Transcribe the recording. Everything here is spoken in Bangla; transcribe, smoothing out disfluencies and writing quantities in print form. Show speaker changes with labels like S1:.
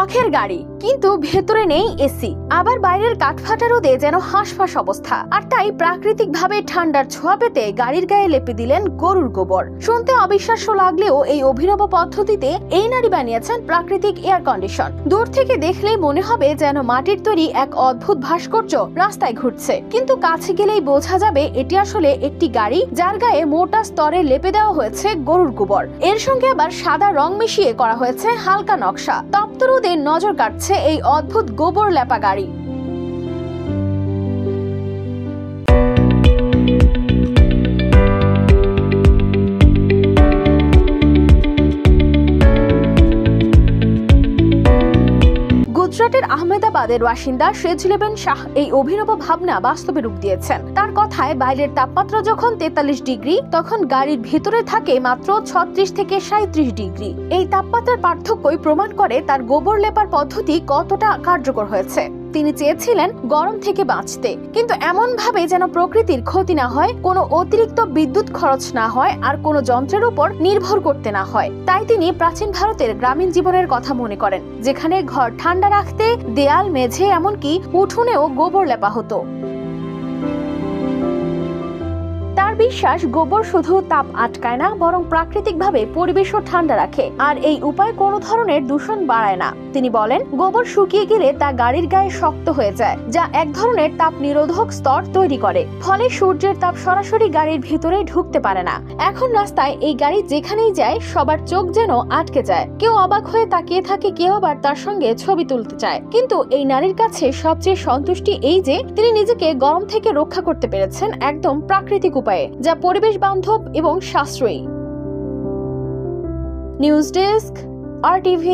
S1: শখের গাড়ি, কিন্তু ভেতরে নেই এসি, আবার বাইরের কাঠফাটা রোদে যেন হাঁসফাঁস অবস্থা। আর তাই প্রাকৃতিক ভাবে ঠান্ডার ছোঁয়া পেতে গাড়ির গায়ে লেপে দিলেন গরুর গোবর। শুনতে অবিশ্বাস্য লাগলেও এই অভিনব পদ্ধতিতে এই নারী বানিয়েছেন প্রাকৃতিক এয়ার কন্ডিশন। দূর থেকে দেখলেই মনে হবে যেন মাটির তৈরি এক অদ্ভুত ভাস্কর্য রাস্তায় ঘুরছে, কিন্তু কাছে গেলেই বোঝা যাবে এটি আসলে একটি গাড়ি, যার গায়ে মোটা স্তরে লেপে দেওয়া হয়েছে গরুর গোবর। এর সঙ্গে আবার সাদা রং মিশিয়ে করা হয়েছে হালকা নকশা। তপ্ত রোদে নজর কাটছে এই অদ্ভুত গোবর লেপা গাড়ি। গুজরাটের আহমেদাবাদের বাসিন্দা সেজলেবেন শাহ এই অভিনব ভাবনা বাস্তবে রূপ দিয়েছেন। তার কথায়, বাইরের তাপমাত্রা যখন 43 ডিগ্রি, তখন গাড়ির ভিতরে থাকে মাত্র 36 থেকে 37 ডিগ্রি। এই তাপমাত্রার পার্থক্যই প্রমাণ করে তার গোবর লেপার পদ্ধতি কতটা কার্যকর হয়েছে। তিনি চেয়েছিলেন গরম থেকে বাঁচতে, কিন্তু এমন ভাবে যেন প্রকৃতির ক্ষতি না হয়, কোনো অতিরিক্ত বিদ্যুৎ খরচ না হয়, আর কোনো যন্ত্রের উপর নির্ভর করতে না হয়। তাই তিনি প্রাচীন ভারতের গ্রামীণ জীবনের কথা মনে করেন, যেখানে ঘর ঠান্ডা রাখতে দেয়াল, মেঝে, এমনকি উঠোনেও গোবর লেপা হতো। তার বিশ্বাস, গোবর শুধু তাপ আটকায় না, বরং প্রাকৃতিকভাবে পরিবেশও ঠান্ডা রাখে, আর এই উপায় কোনো ধরনের দূষণ বাড়ায় না। তিনি বলেন, গোবর শুকিয়ে গেলে তা গাড়ির গায়ে শক্ত হয়ে যায়, যা এক ধরনের তাপ নিরোধক স্তর তৈরি করে, ফলে সূর্যের তাপ সরাসরি গাড়ির ভিতরে ঢুকতে পারে না। এখন রাস্তায় এই গাড়ি যেখানেই যায়, সবার চোখ যেন আটকে যায়। কেউ অবাক হয়ে তাকিয়ে থাকে, কেউ আবার তার সঙ্গে ছবি তুলতে চায়। কিন্তু এই নারীর কাছে সবচেয়ে সন্তুষ্টি এই যে তিনি নিজেকে গরম থেকে রক্ষা করতে পেরেছেন একদম প্রাকৃতিক উপায়ে, যা পরিবেশ বান্ধব এবং সাশ্রয়ী। News desk, RTV।